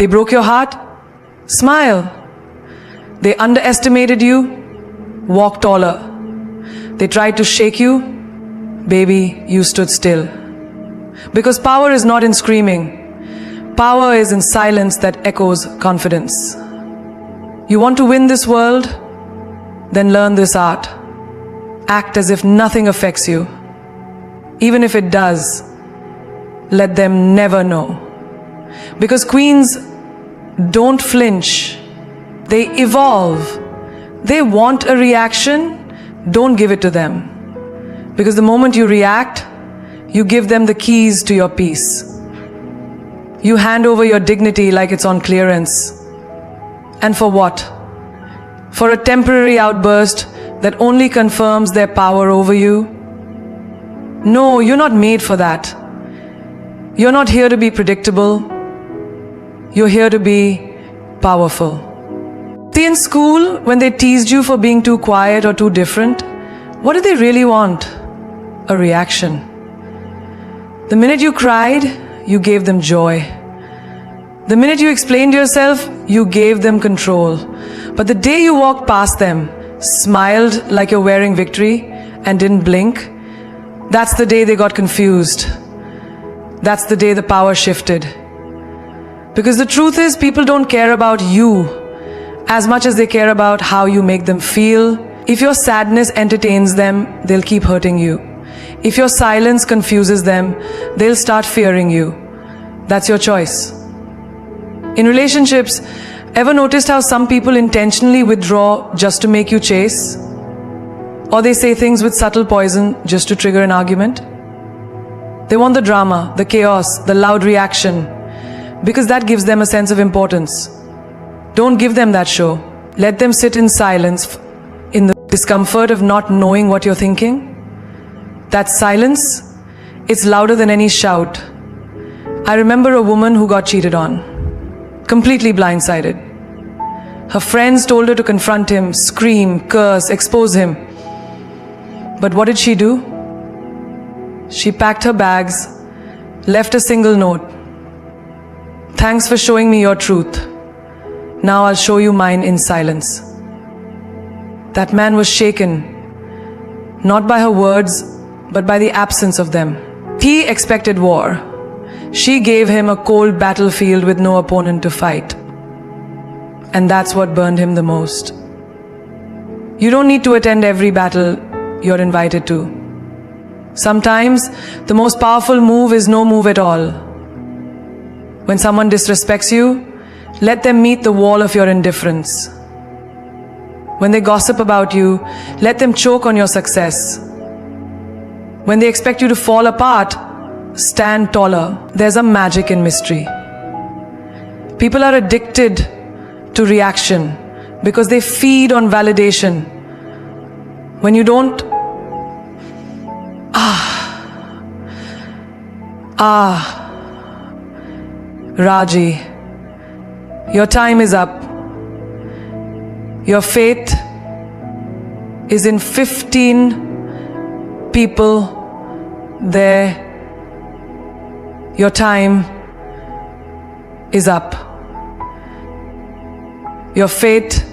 They broke your heart? Smile. They underestimated you? Walk taller. They tried to shake you? Baby, you stood still. Because power is not in screaming. Power is in silence that echoes confidence. You want to win this world? Then learn this art. Act as if nothing affects you. Even if it does, let them never know. Because queens don't flinch. They evolve. They want a reaction. Don't give it to them. Because the moment you react, you give them the keys to your peace. You hand over your dignity like it's on clearance. And for what? For a temporary outburst that only confirms their power over you? No, you're not made for that. You're not here to be predictable. You're here to be powerful. See, in school, when they teased you for being too quiet or too different, what did they really want? A reaction. The minute you cried, you gave them joy. The minute you explained yourself, you gave them control. But the day you walked past them, smiled like you're wearing victory, and didn't blink, that's the day they got confused. That's the day the power shifted. Because the truth is, people don't care about you as much as they care about how you make them feel. If your sadness entertains them, they'll keep hurting you. If your silence confuses them, they'll start fearing you. That's your choice. In relationships, ever noticed how some people intentionally withdraw just to make you chase? Or they say things with subtle poison just to trigger an argument? They want the drama, the chaos, the loud reaction, because that gives them a sense of importance. Don't give them that show. Let them sit in silence, in the discomfort of not knowing what you're thinking. That silence, it's louder than any shout. I remember a woman who got cheated on. Completely blindsided. Her friends told her to confront him, scream, curse, expose him. But what did she do? She packed her bags, left a single note. Thanks for showing me your truth. Now I'll show you mine in silence. That man was shaken, not by her words, but by the absence of them. He expected war. She gave him a cold battlefield with no opponent to fight. And that's what burned him the most. You don't need to attend every battle you're invited to. Sometimes the most powerful move is no move at all. When someone disrespects you, let them meet the wall of your indifference. When they gossip about you, let them choke on your success. When they expect you to fall apart, stand taller. There's a magic in mystery. People are addicted to reaction because they feed on validation. When you don't, Raji, your time is up. Your fate is in 15 people there. Your time is up. Your fate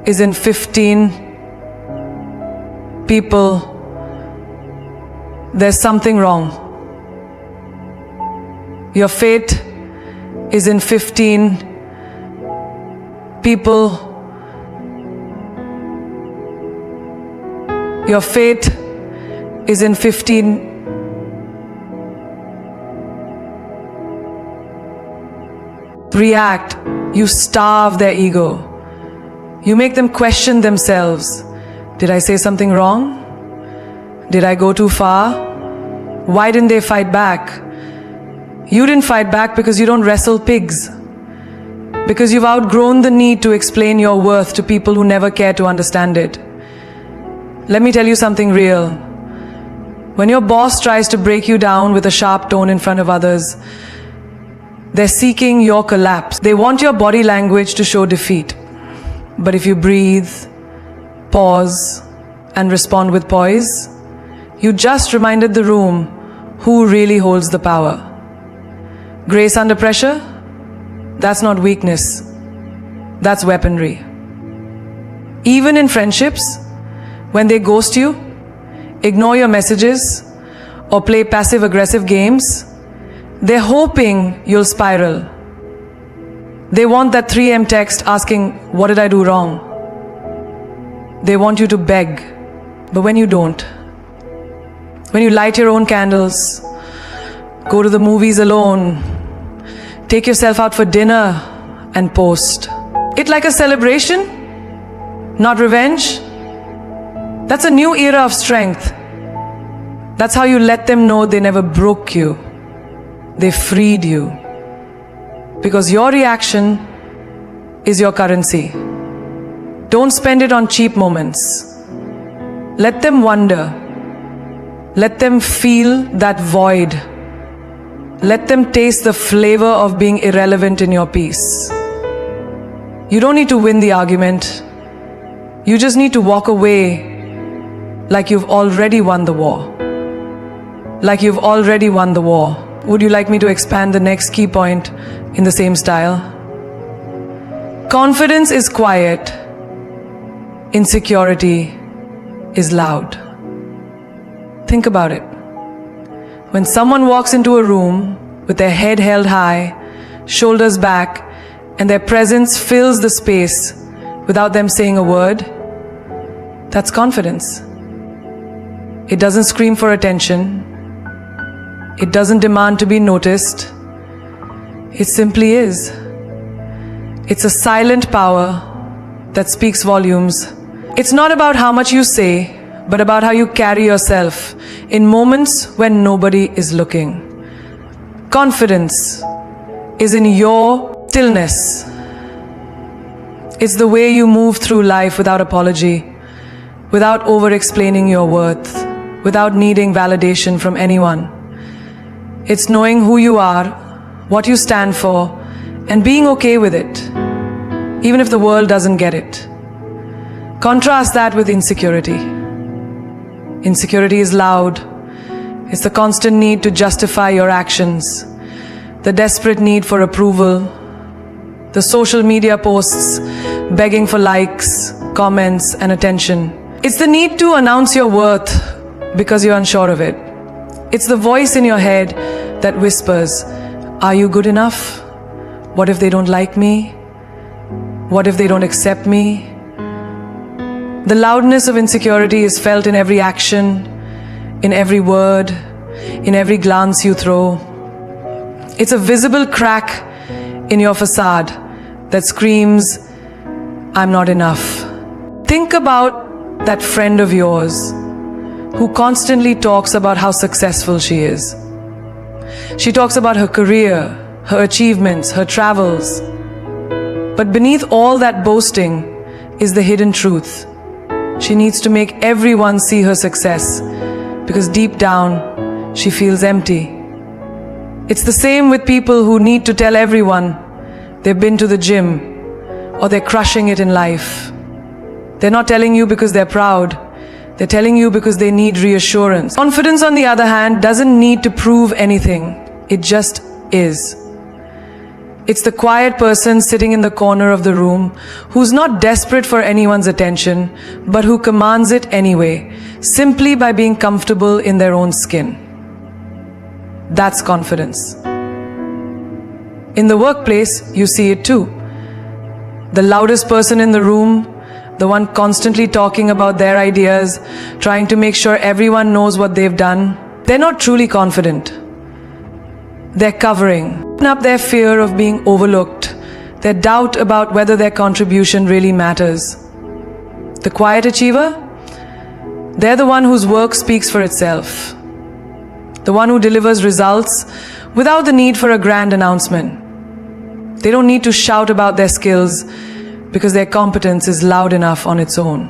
is in 15 people. There's something wrong. Your fate is in 15 people. Your fate is in 15 react. You starve their ego. You make them question themselves. Did I say something wrong? Did I go too far? Why didn't they fight back? You didn't fight back because you don't wrestle pigs. Because you've outgrown the need to explain your worth to people who never care to understand it. Let me tell you something real. When your boss tries to break you down with a sharp tone in front of others, they're seeking your collapse. They want your body language to show defeat. But if you breathe, pause, and respond with poise, you just reminded the room who really holds the power. Grace under pressure? That's not weakness. That's weaponry. Even in friendships, when they ghost you, ignore your messages, or play passive-aggressive games, they're hoping you'll spiral. They want that 3 a.m. text asking, "What did I do wrong?" They want you to beg, but when you don't, when you light your own candles, go to the movies alone, take yourself out for dinner and post it like a celebration, not revenge, that's a new era of strength. That's how you let them know they never broke you. They freed you. Because your reaction is your currency. Don't spend it on cheap moments. Let them wonder. Let them feel that void. Let them taste the flavor of being irrelevant in your peace. You don't need to win the argument. You just need to walk away like you've already won the war. Like you've already won the war. Would you like me to expand the next key point in the same style? Confidence is quiet. Insecurity is loud. Think about it. When someone walks into a room with their head held high, shoulders back, and their presence fills the space without them saying a word, that's confidence. It doesn't scream for attention. It doesn't demand to be noticed. It simply is. It's a silent power that speaks volumes. It's not about how much you say, but about how you carry yourself in moments when nobody is looking. Confidence is in your stillness. It's the way you move through life without apology, without over-explaining your worth, without needing validation from anyone. It's knowing who you are, what you stand for, and being okay with it, even if the world doesn't get it. Contrast that with insecurity. Insecurity is loud. It's the constant need to justify your actions, the desperate need for approval, the social media posts begging for likes, comments, and attention. It's the need to announce your worth because you're unsure of it. It's the voice in your head that whispers, "Are you good enough? What if they don't like me? What if they don't accept me?" The loudness of insecurity is felt in every action, in every word, in every glance you throw. It's a visible crack in your facade that screams, "I'm not enough." Think about that friend of yours who constantly talks about how successful she is. She talks about her career, her achievements, her travels. But beneath all that boasting is the hidden truth. She needs to make everyone see her success because deep down she feels empty. It's the same with people who need to tell everyone they've been to the gym or they're crushing it in life. They're not telling you because they're proud. They're telling you because they need reassurance. Confidence, on the other hand, doesn't need to prove anything. It just is. It's the quiet person sitting in the corner of the room who's not desperate for anyone's attention, but who commands it anyway, simply by being comfortable in their own skin. That's confidence. In the workplace, you see it too. The loudest person in the room, the one constantly talking about their ideas, trying to make sure everyone knows what they've done, they're not truly confident. They're covering up their fear of being overlooked, their doubt about whether their contribution really matters. The quiet achiever, they're the one whose work speaks for itself. The one who delivers results without the need for a grand announcement. They don't need to shout about their skills because their competence is loud enough on its own.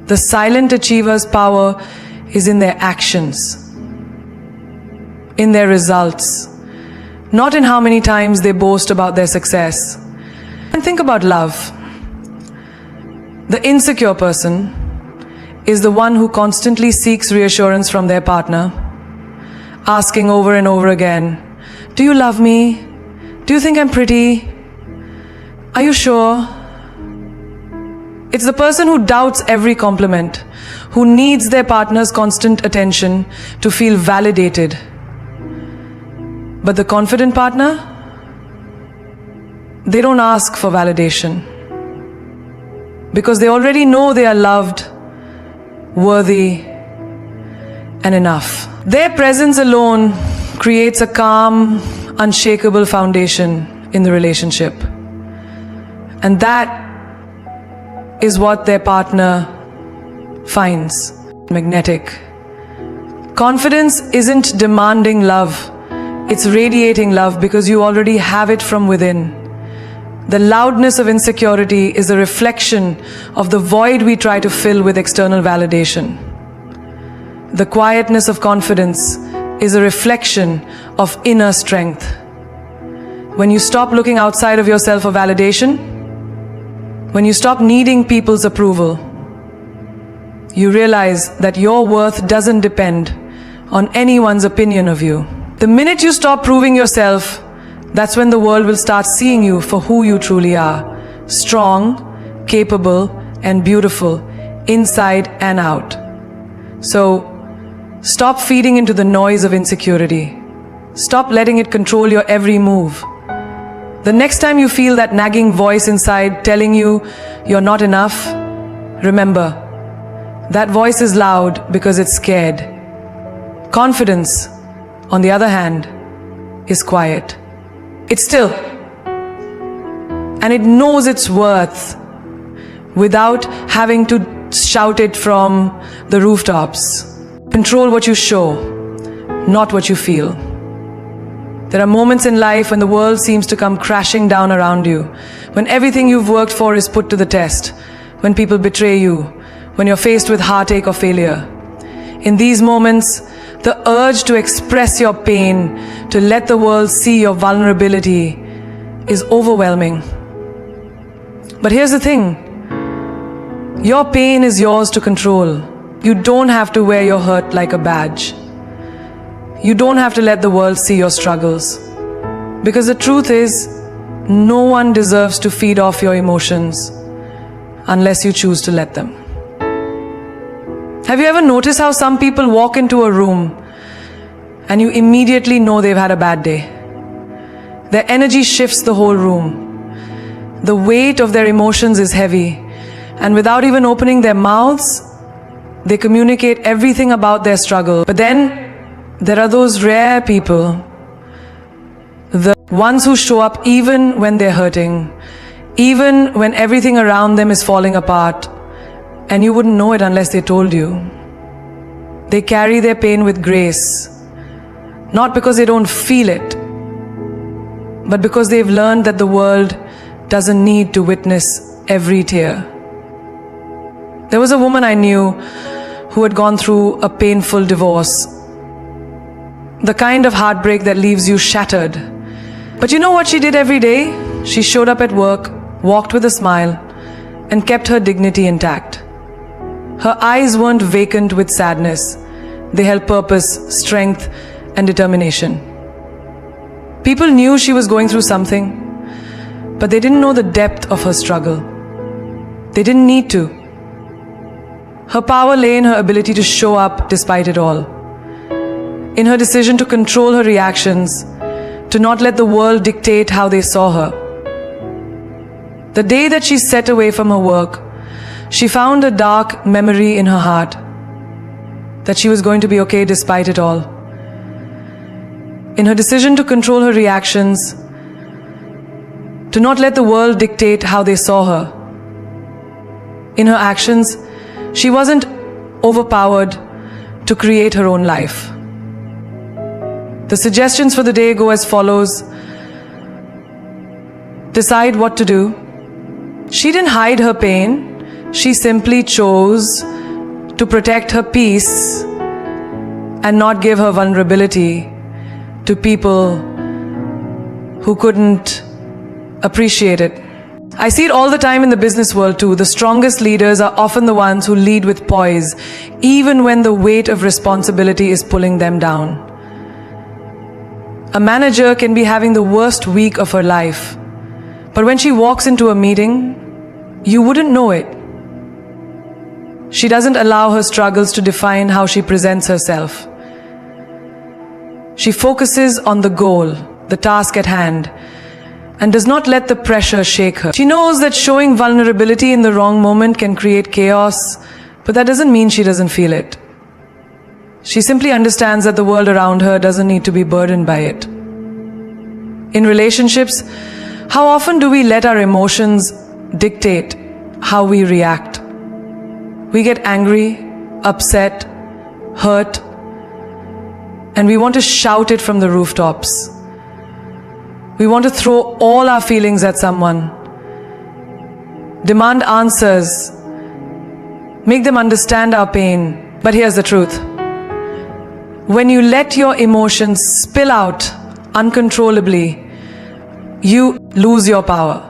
The silent achiever's power is in their actions, in their results, not in how many times they boast about their success. And think about love. The insecure person is the one who constantly seeks reassurance from their partner, asking over and over again, Do you love me? Do you think I'm pretty? Are you sure? It's the person who doubts every compliment, who needs their partner's constant attention to feel validated. But the confident partner, they don't ask for validation because they already know they are loved, worthy, and enough. Their presence alone creates a calm, unshakable foundation in the relationship. And that is what their partner finds magnetic. Confidence isn't demanding love, it's radiating love because you already have it from within. The loudness of insecurity is a reflection of the void we try to fill with external validation. The quietness of confidence is a reflection of inner strength. When you stop looking outside of yourself for validation, when you stop needing people's approval, you realize that your worth doesn't depend on anyone's opinion of you. The minute you stop proving yourself, that's when the world will start seeing you for who you truly are. Strong, capable, and beautiful, inside and out. So, stop feeding into the noise of insecurity. Stop letting it control your every move. The next time you feel that nagging voice inside telling you you're not enough, remember, that voice is loud because it's scared. Confidence, on the other hand, is quiet. It's still, and it knows its worth without having to shout it from the rooftops. Control what you show, not what you feel. There are moments in life when the world seems to come crashing down around you, when everything you've worked for is put to the test, when people betray you, when you're faced with heartache or failure. In these moments, the urge to express your pain, to let the world see your vulnerability, is overwhelming. But here's the thing, your pain is yours to control. You don't have to wear your hurt like a badge. You don't have to let the world see your struggles. Because the truth is, no one deserves to feed off your emotions unless you choose to let them. Have you ever noticed how some people walk into a room and you immediately know they've had a bad day? Their energy shifts the whole room. The weight of their emotions is heavy, and without even opening their mouths, they communicate everything about their struggle. But then, there are those rare people, the ones who show up even when they're hurting, even when everything around them is falling apart, and you wouldn't know it unless they told you. They carry their pain with grace, not because they don't feel it, but because they've learned that the world doesn't need to witness every tear. There was a woman I knew who had gone through a painful divorce. The kind of heartbreak that leaves you shattered. But you know what she did every day? She showed up at work, walked with a smile, and kept her dignity intact. Her eyes weren't vacant with sadness. They held purpose, strength, and determination. People knew she was going through something, but they didn't know the depth of her struggle. They didn't need to. Her power lay in her ability to show up despite it all. In her decision to control her reactions, to not let the world dictate how they saw her. The day that she set away from her work, she found a dark memory in her heart that she was going to be okay despite it all. In her decision to control her reactions, to not let the world dictate how they saw her. In her actions, she wasn't overpowered to create her own life. The suggestions for the day go as follows. Decide what to do. She didn't hide her pain. She simply chose to protect her peace and not give her vulnerability to people who couldn't appreciate it. I see it all the time in the business world too. The strongest leaders are often the ones who lead with poise, even when the weight of responsibility is pulling them down. A manager can be having the worst week of her life, but when she walks into a meeting, you wouldn't know it. She doesn't allow her struggles to define how she presents herself. She focuses on the goal, the task at hand, and does not let the pressure shake her. She knows that showing vulnerability in the wrong moment can create chaos, but that doesn't mean she doesn't feel it. She simply understands that the world around her doesn't need to be burdened by it. In relationships, how often do we let our emotions dictate how we react? We get angry, upset, hurt, and we want to shout it from the rooftops. We want to throw all our feelings at someone, demand answers, make them understand our pain. But here's the truth. When you let your emotions spill out uncontrollably, you lose your power.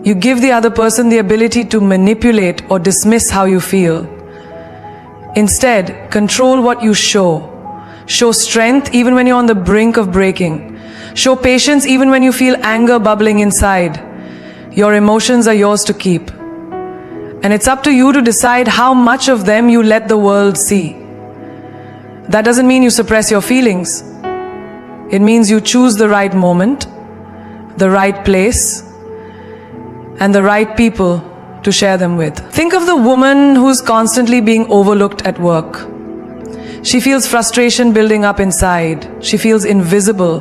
You give the other person the ability to manipulate or dismiss how you feel. Instead, control what you show. Show strength even when you're on the brink of breaking. Show patience even when you feel anger bubbling inside. Your emotions are yours to keep. And it's up to you to decide how much of them you let the world see. That doesn't mean you suppress your feelings. It means you choose the right moment, the right place, and the right people to share them with. Think of the woman who's constantly being overlooked at work. She feels frustration building up inside. She feels invisible.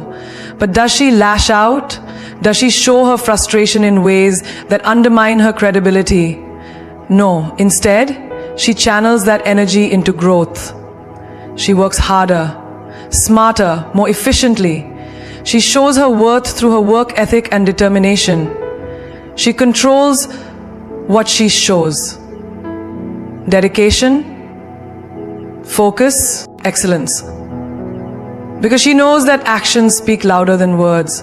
But does she lash out? Does she show her frustration in ways that undermine her credibility? No. Instead, she channels that energy into growth. She works harder, smarter, more efficiently. She shows her worth through her work ethic and determination. She controls what she shows. Dedication, focus, excellence. Because she knows that actions speak louder than words.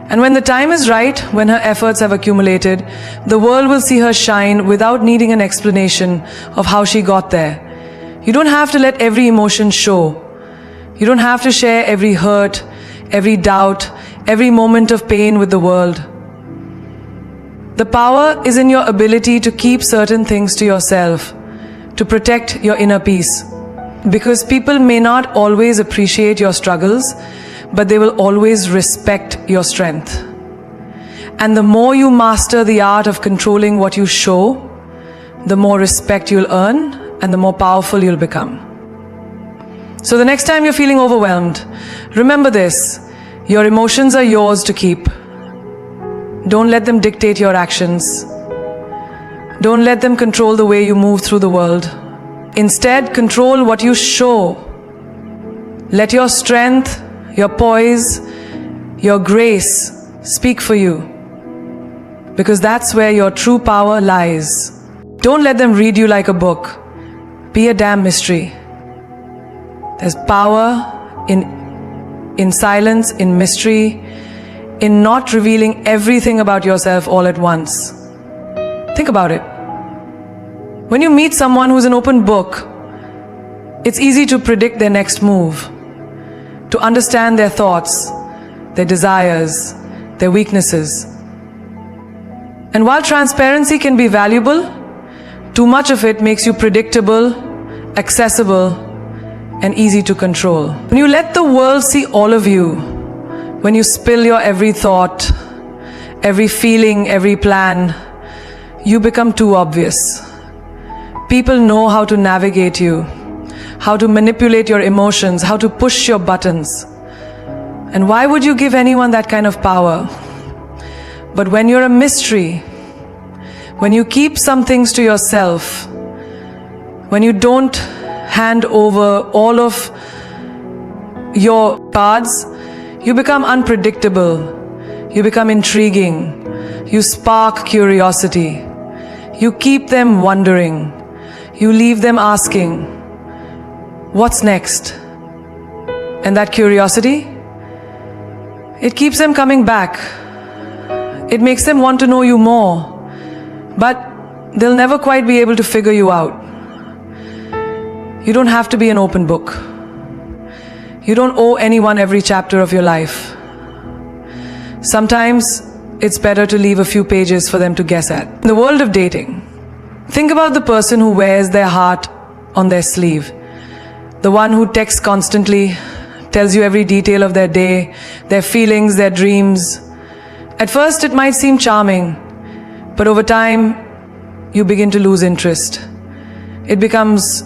And when the time is right, when her efforts have accumulated, the world will see her shine without needing an explanation of how she got there. You don't have to let every emotion show. You don't have to share every hurt, every doubt, every moment of pain with the world. The power is in your ability to keep certain things to yourself, to protect your inner peace. Because people may not always appreciate your struggles, but they will always respect your strength. And the more you master the art of controlling what you show, the more respect you'll earn and the more powerful you'll become. So the next time you're feeling overwhelmed, remember this: your emotions are yours to keep. Don't let them dictate your actions. Don't let them control the way you move through the world. Instead, control what you show. Let your strength, your poise, your grace speak for you. Because that's where your true power lies. Don't let them read you like a book. Be a damn mystery. There's power in silence, in mystery, in not revealing everything about yourself all at once. Think about it. When you meet someone who's an open book, it's easy to predict their next move, to understand their thoughts, their desires, their weaknesses. And while transparency can be valuable, too much of it makes you predictable, accessible, and easy to control. When you let the world see all of you, when you spill your every thought, every feeling, every plan, you become too obvious. People know how to navigate you, how to manipulate your emotions, how to push your buttons. And why would you give anyone that kind of power? But when you're a mystery, when you keep some things to yourself, when you don't hand over all of your cards, you become unpredictable, you become intriguing, you spark curiosity, you keep them wondering, you leave them asking, what's next? And that curiosity, it keeps them coming back. It makes them want to know you more, but they'll never quite be able to figure you out. You don't have to be an open book. You don't owe anyone every chapter of your life. Sometimes it's better to leave a few pages for them to guess at. In the world of dating, think about the person who wears their heart on their sleeve. The one who texts constantly, tells you every detail of their day, their feelings, their dreams. At first it might seem charming, but over time you begin to lose interest. It becomes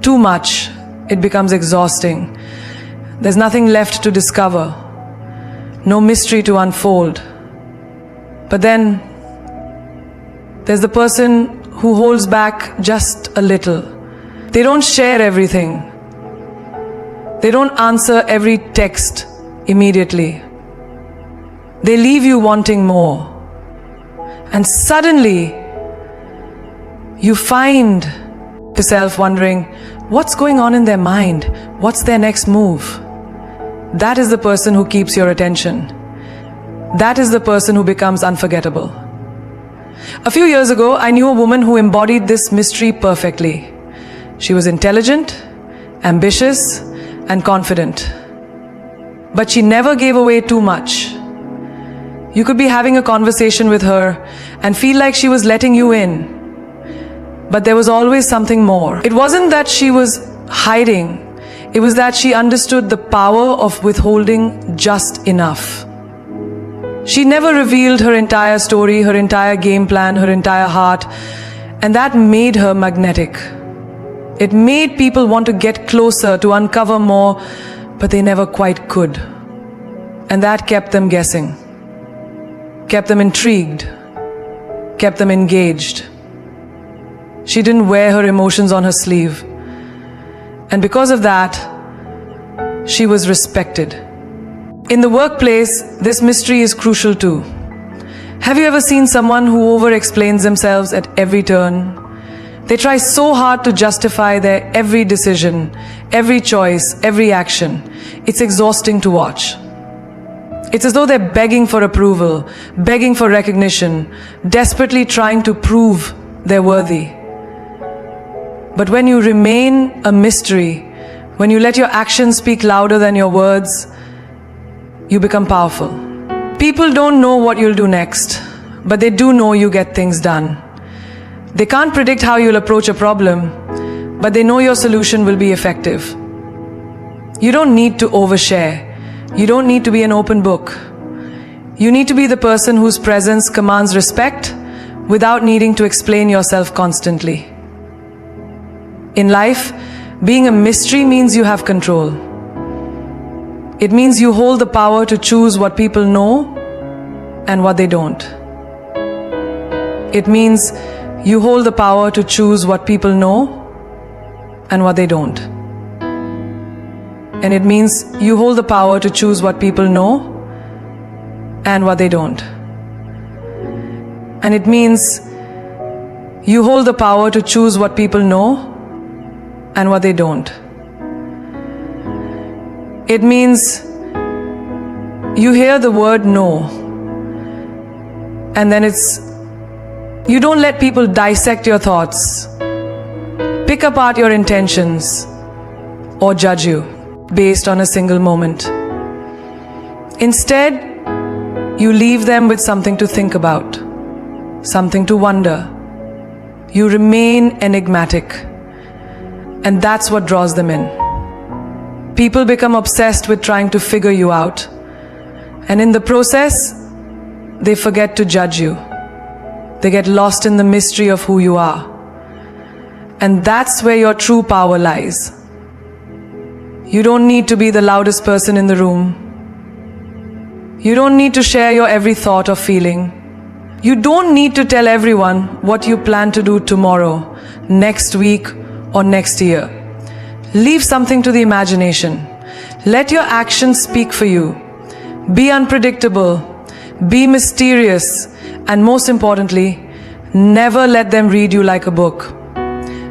too much. It becomes exhausting. There's nothing left to discover, no mystery to unfold. But then there's the person who holds back just a little. They don't share everything. They don't answer every text immediately. They leave you wanting more. And suddenly you find yourself wondering, what's going on in their mind? What's their next move? That is the person who keeps your attention. That is the person who becomes unforgettable. A few years ago, I knew a woman who embodied this mystery perfectly. She was intelligent, ambitious, and confident. But she never gave away too much. You could be having a conversation with her and feel like she was letting you in. But there was always something more. It wasn't that she was hiding. It was that she understood the power of withholding just enough. She never revealed her entire story, her entire game plan, her entire heart, and that made her magnetic. It made people want to get closer, to uncover more, but they never quite could. And that kept them guessing, kept them intrigued, kept them engaged. She didn't wear her emotions on her sleeve. And because of that, she was respected. In the workplace, this mystery is crucial too. Have you ever seen someone who over-explains themselves at every turn? They try so hard to justify their every decision, every choice, every action. It's exhausting to watch. It's as though they're begging for approval, begging for recognition, desperately trying to prove they're worthy. But when you remain a mystery, when you let your actions speak louder than your words, you become powerful. People don't know what you'll do next, but they do know you get things done. They can't predict how you'll approach a problem, but they know your solution will be effective. You don't need to overshare. You don't need to be an open book. You need to be the person whose presence commands respect without needing to explain yourself constantly. In life, being a mystery means you have control. It means you hold the power to choose what people know and what they don't. It means you hold the power to choose what people know and what they don't. And it means you hold the power to choose what people know and what they don't. And it means you hold the power to choose what people know and what they don't. It means you hear the word no, and then you don't let people dissect your thoughts, pick apart your intentions, or judge you based on a single moment. Instead, you leave them with something to think about, something to wonder. You remain enigmatic, and that's what draws them in. People become obsessed with trying to figure you out, and in the process, they forget to judge you. They get lost in the mystery of who you are. And that's where your true power lies. You don't need to be the loudest person in the room. You don't need to share your every thought or feeling. You don't need to tell everyone what you plan to do tomorrow, next week, or next year. Leave something to the imagination. Let your actions speak for you. Be unpredictable. Be mysterious. And most importantly, never let them read you like a book.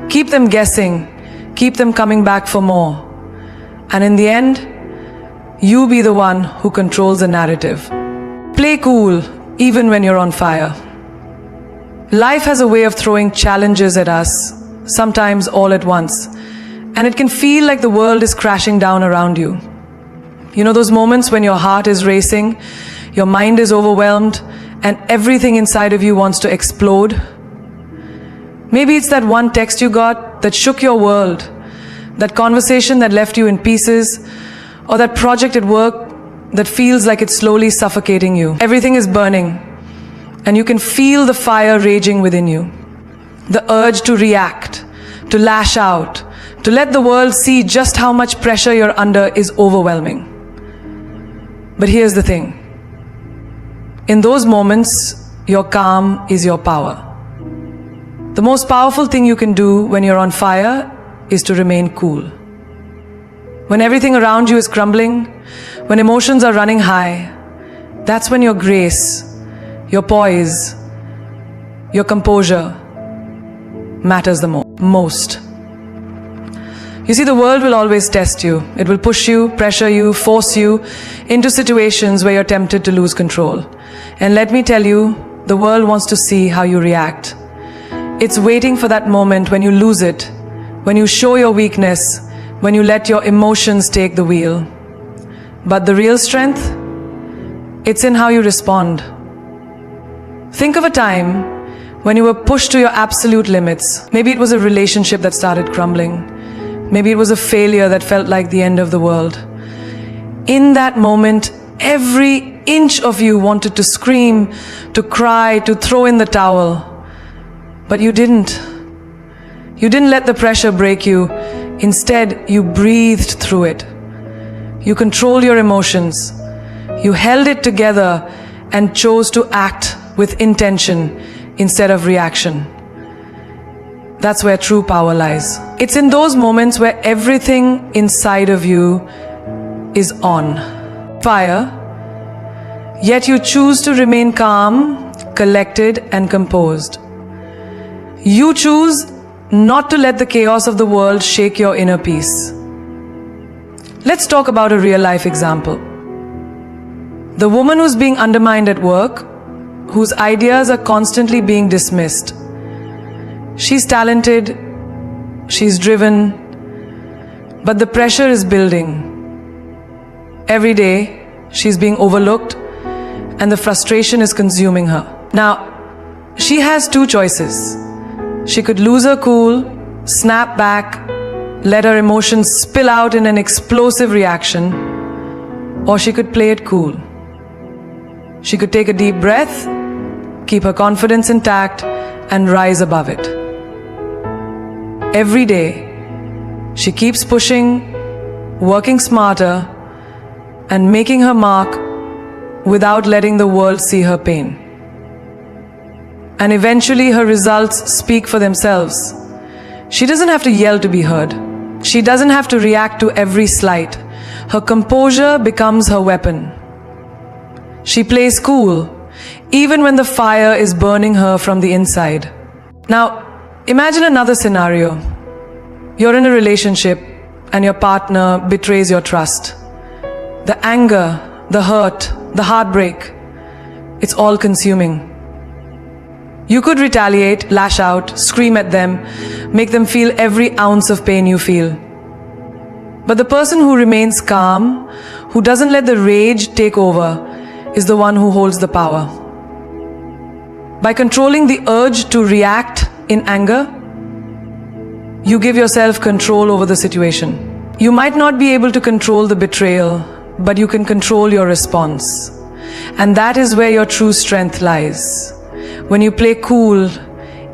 Keep them guessing. Keep them coming back for more. And in the end, you be the one who controls the narrative. Play cool, even when you're on fire. Life has a way of throwing challenges at us, sometimes all at once. And it can feel like the world is crashing down around you. You know those moments when your heart is racing, your mind is overwhelmed, and everything inside of you wants to explode? Maybe it's that one text you got that shook your world, that conversation that left you in pieces, or that project at work that feels like it's slowly suffocating you. Everything is burning, and you can feel the fire raging within you. The urge to react, to lash out, to let the world see just how much pressure you're under is overwhelming. But here's the thing. In those moments, your calm is your power. The most powerful thing you can do when you're on fire is to remain cool. When everything around you is crumbling, when emotions are running high, that's when your grace, your poise, your composure matters the most. You see, the world will always test you. It will push you, pressure you, force you into situations where you're tempted to lose control. And let me tell you, the world wants to see how you react. It's waiting for that moment when you lose it, when you show your weakness, when you let your emotions take the wheel. But the real strength, it's in how you respond. Think of a time when you were pushed to your absolute limits. Maybe it was a relationship that started crumbling. Maybe it was a failure that felt like the end of the world. In that moment, every inch of you wanted to scream, to cry, to throw in the towel. But you didn't. You didn't let the pressure break you. Instead, you breathed through it. You controlled your emotions. You held it together and chose to act with intention instead of reaction. That's where true power lies. It's in those moments where everything inside of you is on fire, yet you choose to remain calm, collected, and composed. You choose not to let the chaos of the world shake your inner peace. Let's talk about a real-life example. The woman who's being undermined at work, whose ideas are constantly being dismissed. She's talented, she's driven, but the pressure is building. Every day, she's being overlooked, and the frustration is consuming her. Now, she has two choices. She could lose her cool, snap back, let her emotions spill out in an explosive reaction, or she could play it cool. She could take a deep breath, keep her confidence intact, and rise above it. Every day, she keeps pushing, working smarter, and making her mark without letting the world see her pain. And eventually her results speak for themselves. She doesn't have to yell to be heard. She doesn't have to react to every slight. Her composure becomes her weapon. She plays cool, even when the fire is burning her from the inside. Now, imagine another scenario. You're in a relationship and your partner betrays your trust. The anger, the hurt, the heartbreak, it's all consuming. You could retaliate, lash out, scream at them, make them feel every ounce of pain you feel. But the person who remains calm, who doesn't let the rage take over, is the one who holds the power. By controlling the urge to react in anger, you give yourself control over the situation. You might not be able to control the betrayal, but you can control your response. And that is where your true strength lies. When you play cool,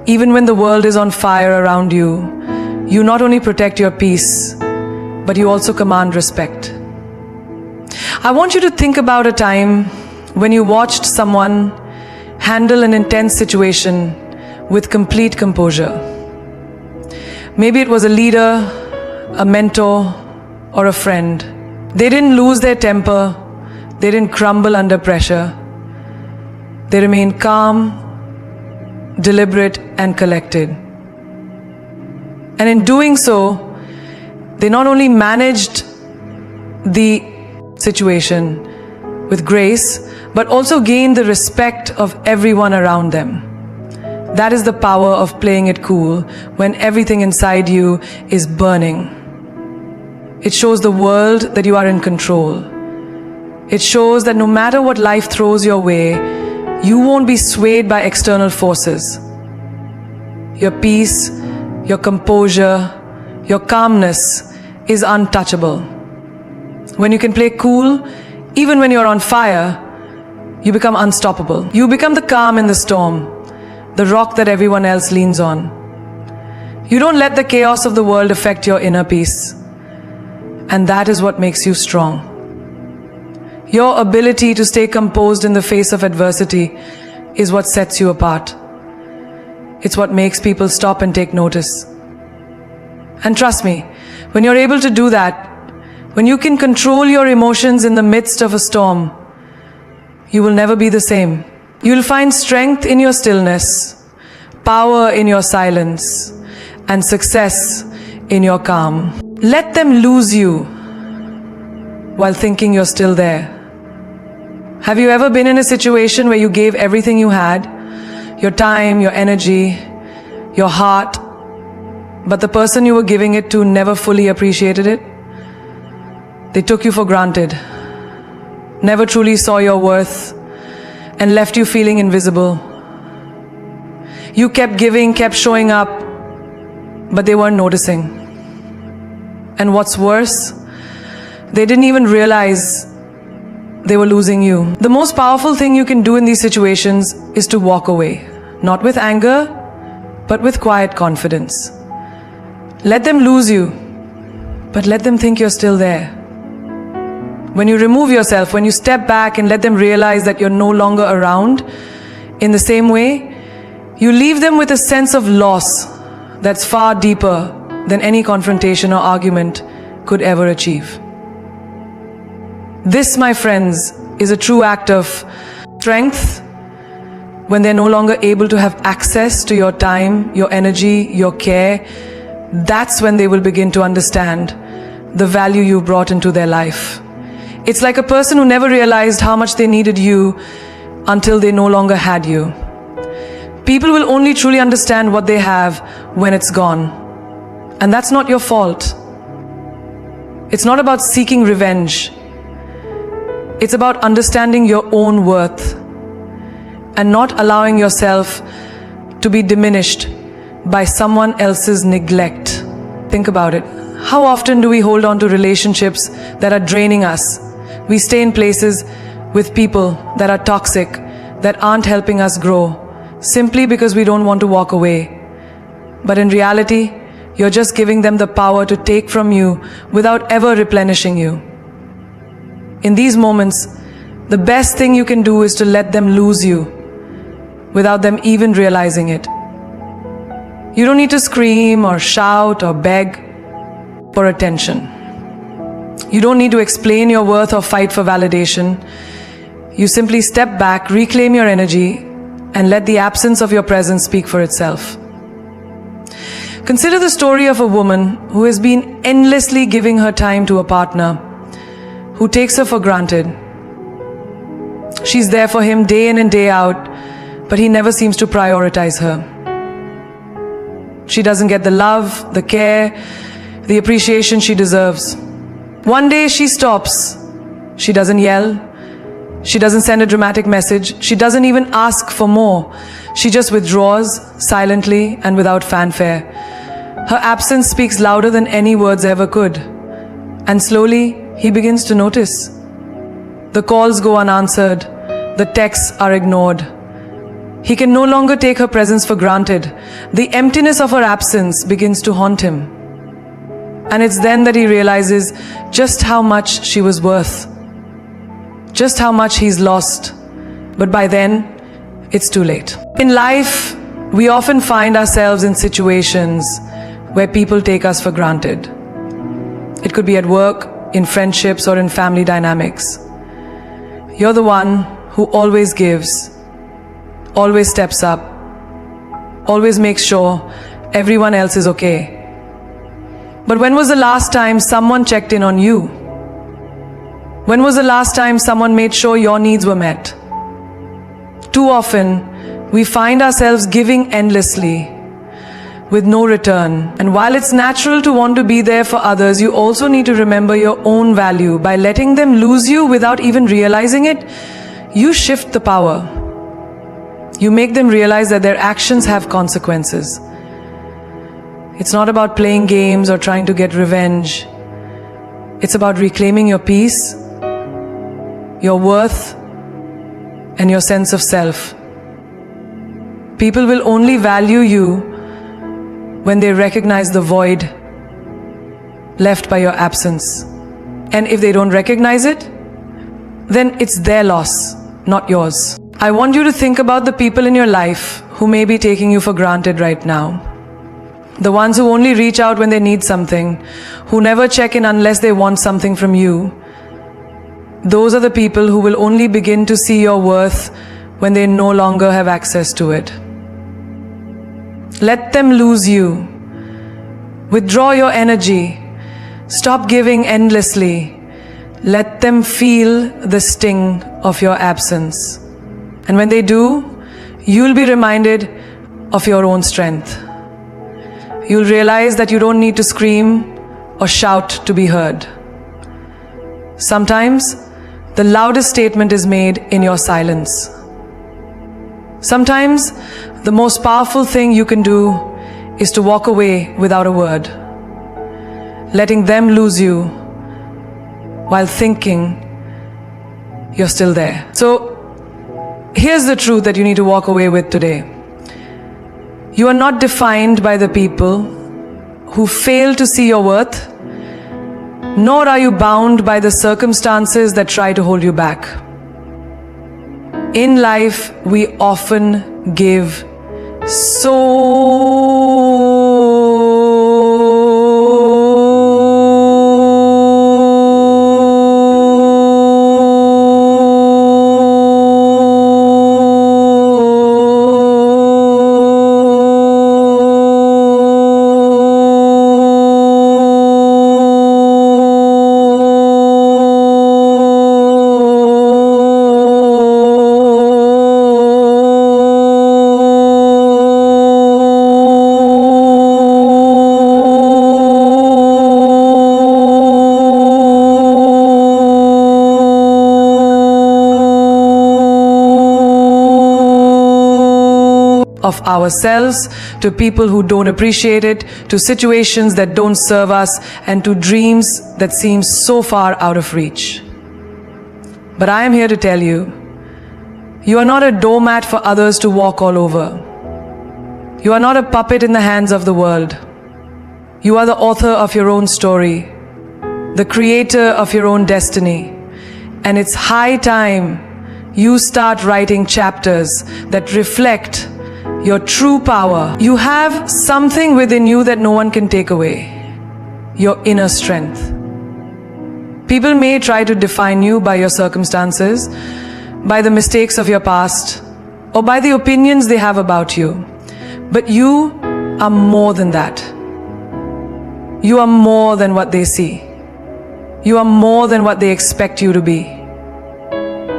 even when the world is on fire around you, you not only protect your peace, but you also command respect. I want you to think about a time when you watched someone handle an intense situation with complete composure. Maybe it was a leader, a mentor, or a friend. They didn't lose their temper. They didn't crumble under pressure. They remained calm, deliberate, and collected. And in doing so, they not only managed the situation with grace, but also gained the respect of everyone around them. That is the power of playing it cool when everything inside you is burning. It shows the world that you are in control, It shows that no matter what life throws your way, you won't be swayed by external forces. Your peace, your composure, your calmness is untouchable. When you can play cool, even when you're on fire, you become unstoppable. You become the calm in the storm, the rock that everyone else leans on. You don't let the chaos of the world affect your inner peace. And that is what makes you strong. Your ability to stay composed in the face of adversity is what sets you apart. It's what makes people stop and take notice. And trust me, when you're able to do that, when you can control your emotions in the midst of a storm, you will never be the same. You'll find strength in your stillness, power in your silence, and success in your calm. Let them lose you while thinking you're still there. Have you ever been in a situation where you gave everything you had, your time, your energy, your heart, but the person you were giving it to never fully appreciated it? They took you for granted, never truly saw your worth, and left you feeling invisible. You kept giving, kept showing up, but they weren't noticing. And what's worse, they didn't even realize they were losing you. The most powerful thing you can do in these situations is to walk away, not with anger, but with quiet confidence. Let them lose you, but let them think you're still there. When you remove yourself, when you step back and let them realize that you're no longer around, in the same way, you leave them with a sense of loss that's far deeper than any confrontation or argument could ever achieve. This, my friends, is a true act of strength when they're no longer able to have access to your time, your energy, your care. That's when they will begin to understand the value you brought into their life. It's like a person who never realized how much they needed you until they no longer had you. People will only truly understand what they have when it's gone. And that's not your fault. It's not about seeking revenge. It's about understanding your own worth and not allowing yourself to be diminished by someone else's neglect. Think about it. How often do we hold on to relationships that are draining us? We stay in places with people that are toxic, that aren't helping us grow, simply because we don't want to walk away. But in reality, you're just giving them the power to take from you without ever replenishing you. In these moments, the best thing you can do is to let them lose you without them even realizing it. You don't need to scream or shout or beg for attention. You don't need to explain your worth or fight for validation. You simply step back, reclaim your energy, and let the absence of your presence speak for itself. Consider the story of a woman who has been endlessly giving her time to a partner who takes her for granted. She's there for him day in and day out, but he never seems to prioritize her. She doesn't get the love, the care, the appreciation she deserves. One day she stops. She doesn't yell. She doesn't send a dramatic message. She doesn't even ask for more. She just withdraws silently and without fanfare. Her absence speaks louder than any words ever could. And slowly, he begins to notice. The calls go unanswered. The texts are ignored. He can no longer take her presence for granted. The emptiness of her absence begins to haunt him. And it's then that he realizes just how much she was worth. Just how much he's lost. But by then, it's too late. In life, we often find ourselves in situations where people take us for granted. It could be at work, in friendships, or in family dynamics. You're the one who always gives, always steps up, always makes sure everyone else is okay. But when was the last time someone checked in on you? When was the last time someone made sure your needs were met? Too often, we find ourselves giving endlessly, with no return. And while it's natural to want to be there for others, you also need to remember your own value. By letting them lose you without even realizing it, you shift the power. You make them realize that their actions have consequences. It's not about playing games or trying to get revenge. It's about reclaiming your peace, your worth, and your sense of self. People will only value you when they recognize the void left by your absence. And if they don't recognize it, then it's their loss, not yours. I want you to think about the people in your life who may be taking you for granted right now. The ones who only reach out when they need something, who never check in unless they want something from you. Those are the people who will only begin to see your worth when they no longer have access to it. Let them lose you. Withdraw your energy. Stop giving endlessly. Let them feel the sting of your absence. And when they do, you'll be reminded of your own strength. You'll realize that you don't need to scream or shout to be heard. Sometimes, the loudest statement is made in your silence. Sometimes, the most powerful thing you can do is to walk away without a word, letting them lose you while thinking you're still there. So, here's the truth that you need to walk away with today. You are not defined by the people who fail to see your worth, nor are you bound by the circumstances that try to hold you back. In life, we often give of ourselves to people who don't appreciate it, to situations that don't serve us, and to dreams that seem so far out of reach. But I am here to tell you, you are not a doormat for others to walk all over. You are not a puppet in the hands of the world. You are the author of your own story, the creator of your own destiny. And it's high time you start writing chapters that reflect your true power. You have something within you that no one can take away. Your inner strength. People may try to define you by your circumstances, by the mistakes of your past, or by the opinions they have about you. But you are more than that. You are more than what they see. You are more than what they expect you to be.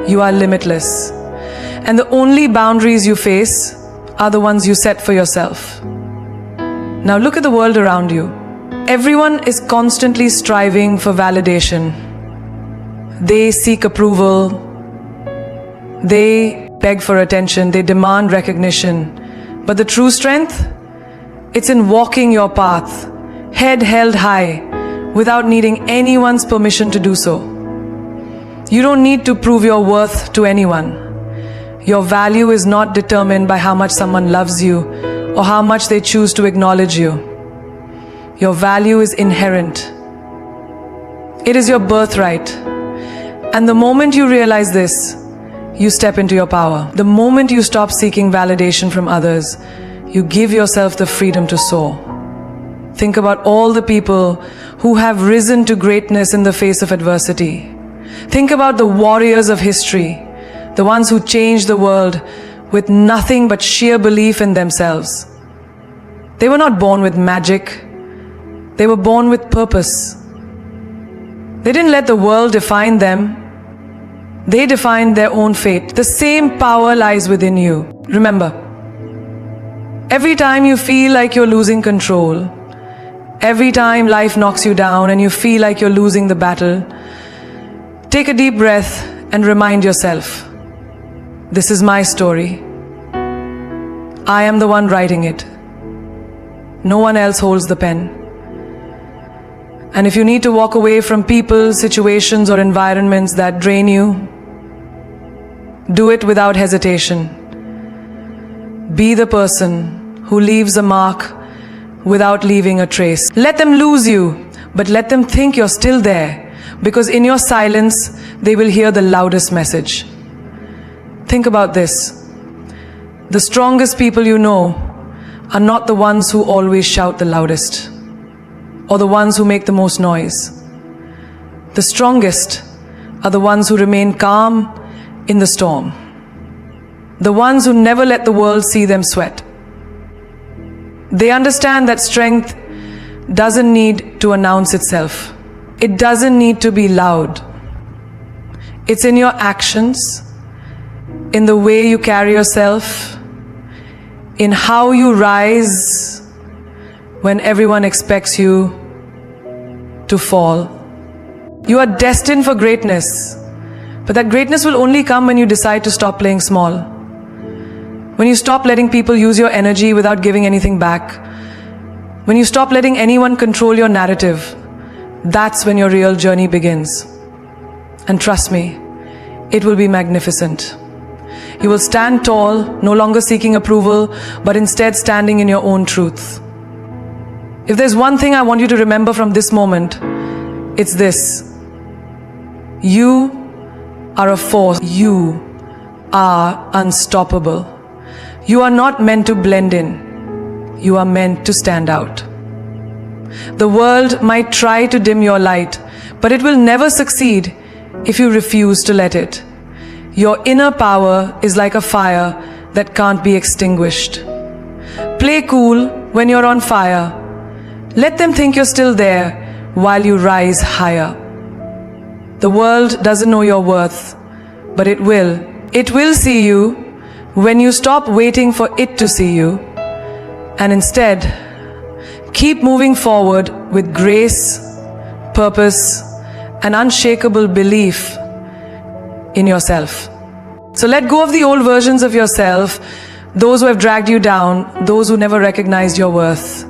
You are limitless. And the only boundaries you face are the ones you set for yourself. Now look at the world around you. Everyone is constantly striving for validation. They seek approval. They beg for attention. They demand recognition. But the true strength? It's in walking your path, head held high, without needing anyone's permission to do so. You don't need to prove your worth to anyone. Your value is not determined by how much someone loves you or how much they choose to acknowledge you. Your value is inherent. It is your birthright. And the moment you realize this, you step into your power. The moment you stop seeking validation from others, you give yourself the freedom to soar. Think about all the people who have risen to greatness in the face of adversity. Think about the warriors of history, the ones who changed the world with nothing but sheer belief in themselves. They were not born with magic. They were born with purpose. They didn't let the world define them. They defined their own fate. The same power lies within you. Remember, Every time you feel like you're losing control, every time life knocks you down and you feel like you're losing the battle, take a deep breath and remind yourself, this is my story. I am the one writing it. No one else holds the pen. And if you need to walk away from people, situations, or environments that drain you, do it without hesitation. Be the person who leaves a mark without leaving a trace. Let them lose you, but let them think you're still there, because in your silence, they will hear the loudest message. Think about this. The strongest people you know are not the ones who always shout the loudest, or the ones who make the most noise. The strongest are the ones who remain calm in the storm. The ones who never let the world see them sweat. They understand that strength doesn't need to announce itself. It doesn't need to be loud. It's in your actions, in the way you carry yourself, in how you rise when everyone expects you to fall. You are destined for greatness, but that greatness will only come when you decide to stop playing small. When you stop letting people use your energy without giving anything back. When you stop letting anyone control your narrative, that's when your real journey begins. And trust me, it will be magnificent. You will stand tall, no longer seeking approval, but instead standing in your own truth. If there's one thing I want you to remember from this moment, it's this. You are a force. You are unstoppable. You are not meant to blend in. You are meant to stand out. The world might try to dim your light, but it will never succeed if you refuse to let it. Your inner power is like a fire that can't be extinguished. Play cool when you're on fire. Let them think you're still there while you rise higher. The world doesn't know your worth, but it will. It will see you when you stop waiting for it to see you, and instead keep moving forward with grace, purpose, and unshakable belief in yourself. So let go of the old versions of yourself, those who have dragged you down, those who never recognized your worth.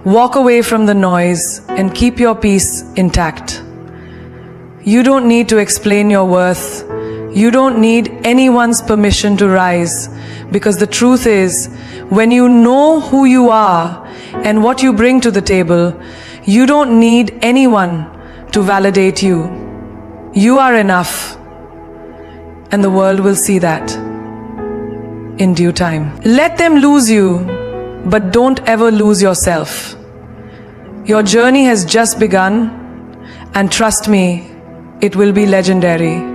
Walk away from the noise and keep your peace intact. You don't need to explain your worth. You don't need anyone's permission to rise, because the truth is, when you know who you are and what you bring to the table, you don't need anyone to validate you. You are enough, and the world will see that in due time. Let them lose you, but don't ever lose yourself. Your journey has just begun, and trust me, it will be legendary.